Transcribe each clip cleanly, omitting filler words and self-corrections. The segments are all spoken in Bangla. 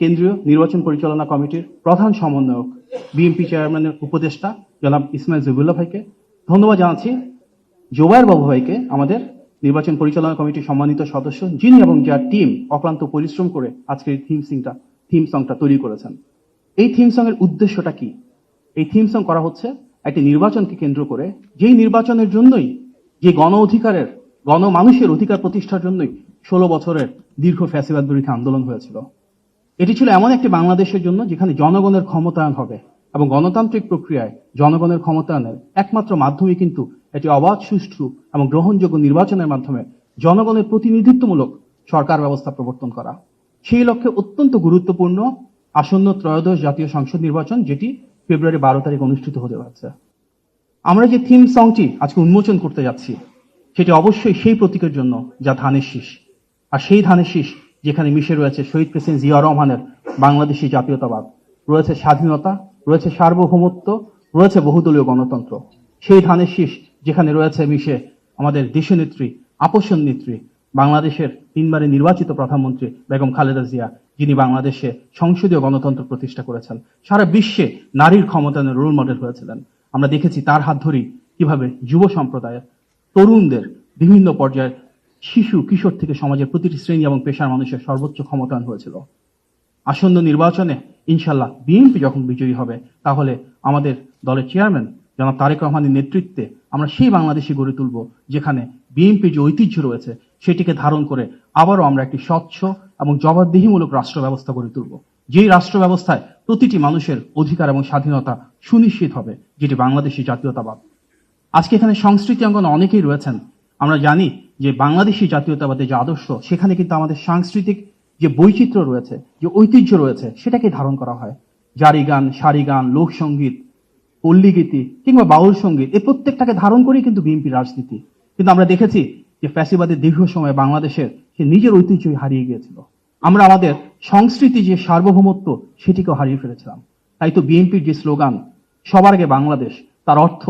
কেন্দ্রীয় নির্বাচন পরিচালনা কমিটির প্রধান সমন্বয়ক বিএনপি চেয়ারম্যানের উপদেষ্টা জনাব ইসমাইল জহিরুল্লাহ ভাইকে ধন্যবাদ জানাচ্ছি, জোবায়ের বাবু ভাইকে আমাদের নির্বাচন পরিচালনা কমিটির সম্মানিত সদস্য, যিনি এবং যার টিম অক্লান্ত পরিশ্রম করে আজকের থিম সংটা তৈরি করেছেন। এই থিম সং এর উদ্দেশ্যটা কি? এই থিম সং করা হচ্ছে একটি নির্বাচনকে কেন্দ্র করে, যেই নির্বাচনের জন্যই, যে গণমানুষের অধিকার প্রতিষ্ঠার জন্যই 16 বছরের দীর্ঘ ফ্যাসিবাদ বিরোধী আন্দোলন হয়েছিল। এটি ছিল এমন একটি বাংলাদেশের জন্য যেখানে জনগণের ক্ষমতায়ন হবে, এবং গণতান্ত্রিক প্রক্রিয়ায় জনগণের ক্ষমতায়নের একমাত্র মাধ্যমে কিন্তু এটি অবাধ, সুষ্ঠু এবং গ্রহণযোগ্য নির্বাচনের মাধ্যমে জনগণের প্রতিনিধিত্বমূলক সরকার ব্যবস্থা প্রবর্তন করা। সেই লক্ষ্যে অত্যন্ত গুরুত্বপূর্ণ আসন্ন ত্রয়োদশ জাতীয় সংসদ নির্বাচন, যেটি ফেব্রুয়ারি 12 তারিখ অনুষ্ঠিত হতে যাচ্ছে। আমরা যে থিম সংটি আজকে উন্মোচন করতে যাচ্ছি, সেটি অবশ্যই সেই প্রতীকের জন্য যা ধানের শীষ। আর সেই ধানের শীষ যেখানে মিশে রয়েছে শহীদ প্রেসিডেন্ট জিয়াউর রহমানের বাংলাদেশি জাতীয়তাবাদ, রয়েছে স্বাধীনতা, রয়েছে সার্বভৌমত্ব, রয়েছে বহুদলীয় গণতন্ত্র। সেই ধানের শীষ যেখানে রয়েছে মিশে আমাদের দেশনেত্রী, আপসের নেত্রী, বাংলাদেশের 3 বারের নির্বাচিত প্রধানমন্ত্রী বেগম খালেদা জিয়া, যিনি বাংলাদেশে সংসদীয় গণতন্ত্র প্রতিষ্ঠা করেছেন, সারা বিশ্বে নারীর ক্ষমতায়নের রোল মডেল হয়েছিলেন। আমরা দেখেছি তার হাত ধরেই কিভাবে যুব সম্প্রদায়ের, তরুণদের, বিভিন্ন পর্যায়ের শিশু, কিশোর থেকে সমাজের প্রতিটি শ্রেণী এবং পেশার মানুষের সর্বোচ্চ ক্ষমতায়ন হয়েছিল। আসন্ন নির্বাচনে ইনশাল্লাহ বিএনপি যখন বিজয়ী হবে, তাহলে আমাদের দলের চেয়ারম্যান জনাব তারেক রহমানের নেতৃত্বে আমরা সেই বাংলাদেশে গড়ে তুলব, যেখানে বিএনপির যে ঐতিহ্য রয়েছে সেটিকে ধারণ করে আবারও আমরা একটি স্বচ্ছ এবং জবাবদিহিমূলক রাষ্ট্র ব্যবস্থা গড়ে তুলব, যেই রাষ্ট্র ব্যবস্থায় প্রতিটি মানুষের অধিকার এবং স্বাধীনতা সুনিশ্চিত হবে, যেটি বাংলাদেশি জাতীয়তাবাদ। আজকে এখানে সংস্কৃতি অঙ্গনে অনেকেই রয়েছেন। আমরা জানি যে বাংলাদেশি জাতীয়তাবাদের যে আদর্শ, সেখানে কিন্তু আমাদের সাংস্কৃতিক যে বৈচিত্র্য রয়েছে, যে ঐতিহ্য রয়েছে, সেটাকে ধারণ করা হয়। জারি গান, সারি গান, লোকসঙ্গীত, পল্লীগীতি কিংবা বাউল সঙ্গীত, এই প্রত্যেকটাকে ধারণ করেই কিন্তু বিএনপি রাজনীতি। কিন্তু আমরা দেখেছি যে ফ্যাসিবাদের দীর্ঘ সময় বাংলাদেশের সে নিজের ঐতিহ্যই হারিয়ে গিয়েছিল। আমরা আমাদের সংস্কৃতি যে সার্বভৌমত্ব, সেটিকেও হারিয়ে ফেলেছিলাম। তাই তো বিএনপির যে স্লোগান সবার আগে বাংলাদেশ, তার অর্থ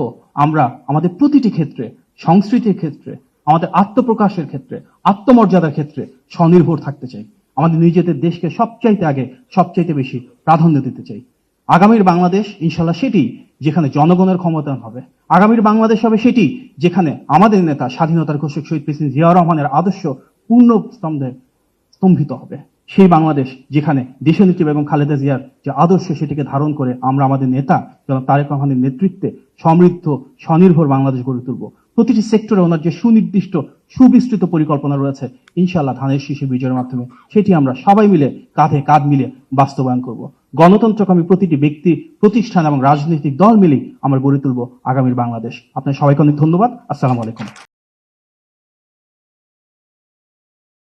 আমরা আমাদের প্রতিটি ক্ষেত্রে, সংস্কৃতির ক্ষেত্রে, আমাদের আত্মপ্রকাশের ক্ষেত্রে, আত্মমর্যাদার ক্ষেত্রে স্বনির্ভর থাকতে চাই। আমাদের নিজেদের দেশকে সবচাইতে আগে, সবচাইতে বেশি প্রাধান্য দিতে চাই। আগামীর বাংলাদেশ ইনশাল্লাহ সেটি যেখানে জনগণের ক্ষমতায়ন হবে। আগামীর বাংলাদেশ হবে সেটি যেখানে আমাদের নেতা, স্বাধীনতার ঘোষক শহীদ প্রেসিডেন্ট জিয়াউর রহমানের আদর্শ পূর্ণ স্তম্ভিত হবে। সেই বাংলাদেশ যেখানে দেশনেত্রী বেগম খালেদা জিয়ার যে আদর্শ, সেটিকে ধারণ করে আমরা আমাদের নেতা জনাব তারেক রহমানের নেতৃত্বে সমৃদ্ধ, স্বনির্ভর বাংলাদেশ গড়ে তুলব। প্রতিটি সেক্টরে ওনার যে সুনির্দিষ্ট, সুবিস্তৃত পরিকল্পনা রয়েছে, ইনশাআল্লাহ ধানের শীষে বিজয়ের মাধ্যমে সেটি আমরা সবাই মিলে কাঁধে কাঁধ মিলে বাস্তবায়ন করব। গণতন্ত্রকামী প্রতিটি ব্যক্তি, প্রতিষ্ঠান এবং রাজনৈতিক দল মিলেই আমরা গড়ে তুলব আগামীর বাংলাদেশ। আপনার সবাইকে অনেক ধন্যবাদ। আসসালামু আলাইকুম।